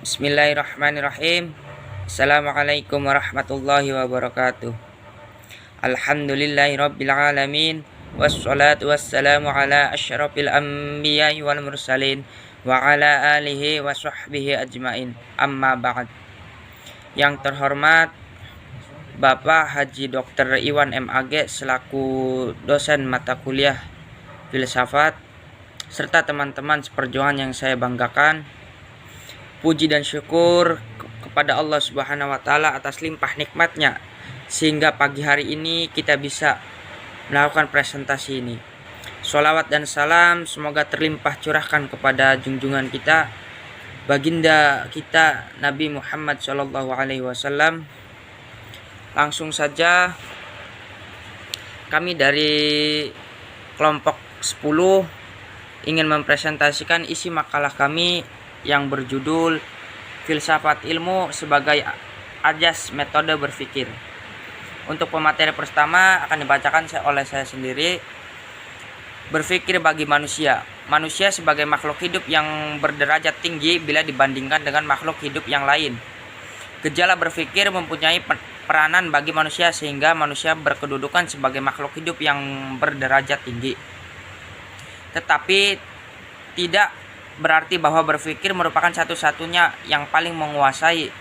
Bismillahirrahmanirrahim. Assalamualaikum warahmatullahi wabarakatuh. Alhamdulillahirabbil alamin. Wassalatu wassalamu ala asyrafil anbiya'i wal mursalin wa ala alihi wa sahbihi ajmain. Amma ba'd. Yang terhormat Bapak Haji Dr. Iwan MAG selaku dosen mata kuliah filsafat serta teman-teman seperjuangan yang saya banggakan. Puji dan syukur kepada Allah Subhanahu wa taala atas limpah nikmatnya sehingga pagi hari ini kita bisa melakukan presentasi ini. Sholawat dan salam semoga terlimpah curahkan kepada junjungan kita, baginda kita Nabi Muhammad SAW. Langsung saja kami dari kelompok 10 ingin mempresentasikan isi makalah kami yang berjudul Filsafat Ilmu sebagai Ajas Metode Berpikir. Untuk pemateri pertama akan dibacakan oleh saya sendiri. Berpikir bagi manusia. Manusia sebagai makhluk hidup yang berderajat tinggi bila dibandingkan dengan makhluk hidup yang lain. Gejala berpikir mempunyai peranan bagi manusia sehingga manusia berkedudukan sebagai makhluk hidup yang berderajat tinggi. Tetapi tidak berarti bahwa berpikir merupakan satu-satunya yang paling menguasai.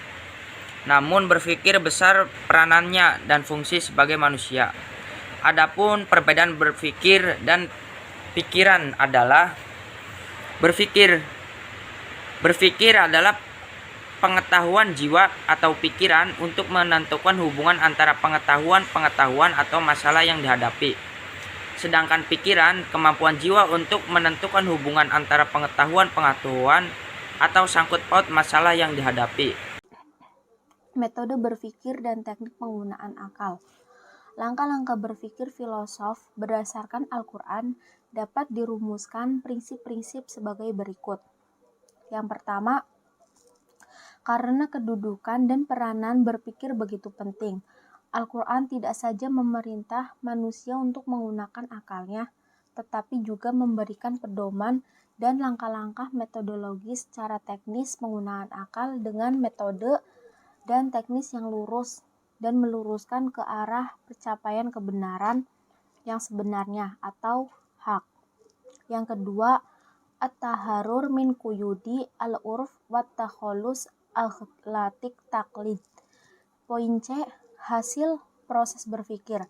Namun berpikir besar peranannya dan fungsi sebagai manusia. Adapun perbedaan berpikir dan pikiran adalah berpikir adalah pengetahuan jiwa atau pikiran untuk menentukan hubungan antara pengetahuan atau masalah yang dihadapi. Sedangkan pikiran, kemampuan jiwa untuk menentukan hubungan antara pengetahuan atau sangkut paut masalah yang dihadapi. Metode berpikir dan teknik penggunaan akal. Langkah-langkah berpikir filosof berdasarkan Al-Quran dapat dirumuskan prinsip-prinsip sebagai berikut. Yang pertama, karena kedudukan dan peranan berpikir begitu penting, Al-Quran tidak saja memerintah manusia untuk menggunakan akalnya, tetapi juga memberikan pedoman dan langkah-langkah metodologis secara teknis penggunaan akal dengan metode dan teknis yang lurus dan meluruskan ke arah pencapaian kebenaran yang sebenarnya atau hak. Yang kedua, at-taharrur min quyudi al-urf wa takhalus al-latik taklid. Poin C, hasil proses berpikir.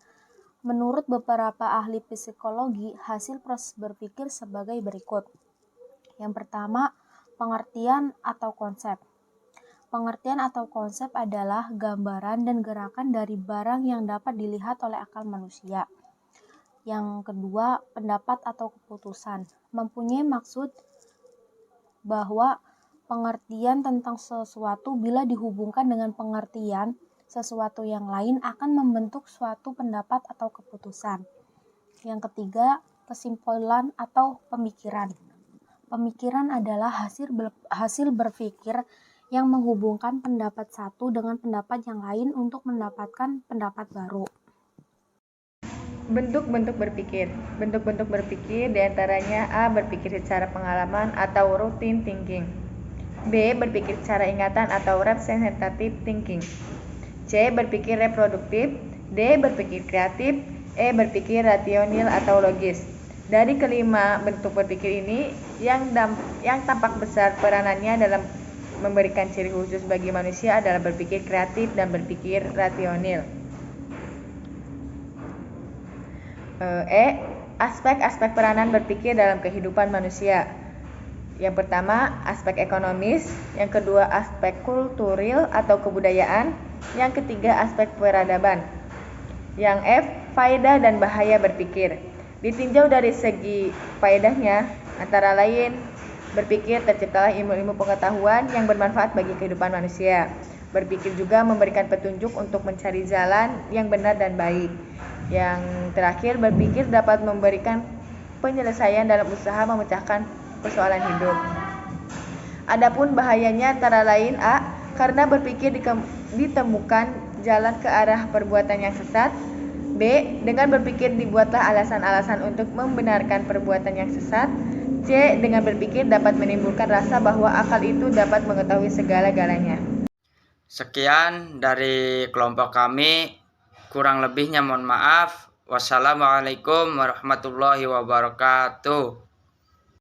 Menurut beberapa ahli psikologi, hasil proses berpikir sebagai berikut. Yang pertama, pengertian atau konsep. Pengertian atau konsep adalah gambaran dan gerakan dari barang yang dapat dilihat oleh akal manusia. Yang kedua, pendapat atau keputusan. Mempunyai maksud bahwa pengertian tentang sesuatu bila dihubungkan dengan pengertian sesuatu yang lain akan membentuk suatu pendapat atau keputusan. Yang ketiga, kesimpulan atau pemikiran. Pemikiran adalah hasil berpikir yang menghubungkan pendapat satu dengan pendapat yang lain untuk mendapatkan pendapat baru. Bentuk-bentuk berpikir. Bentuk-bentuk berpikir diantaranya A. Berpikir secara pengalaman atau routine thinking. B. Berpikir secara ingatan atau representative thinking. C. Berpikir reproduktif. D. Berpikir kreatif. E. Berpikir rasional atau logis. Dari kelima bentuk berpikir ini, yang tampak besar peranannya dalam memberikan ciri khusus bagi manusia adalah berpikir kreatif dan berpikir rasional. E. Aspek-aspek peranan berpikir dalam kehidupan manusia. Yang pertama, aspek ekonomis. Yang kedua, aspek kulturil atau kebudayaan. Yang ketiga, aspek peradaban. Yang F, faedah dan bahaya berpikir. Ditinjau dari segi faedahnya, antara lain, berpikir terciptalah ilmu-ilmu pengetahuan yang bermanfaat bagi kehidupan manusia. Berpikir juga memberikan petunjuk untuk mencari jalan yang benar dan baik. Yang terakhir, berpikir dapat memberikan penyelesaian dalam usaha memecahkan persoalan hidup. Adapun bahayanya antara lain A, karena berpikir ditemukan jalan ke arah perbuatan yang sesat. B. Dengan berpikir dibuatlah alasan-alasan untuk membenarkan perbuatan yang sesat. C. Dengan berpikir dapat menimbulkan rasa bahwa akal itu dapat mengetahui segala-galanya. Sekian dari kelompok kami. Kurang lebihnya mohon maaf. Wassalamualaikum warahmatullahi wabarakatuh.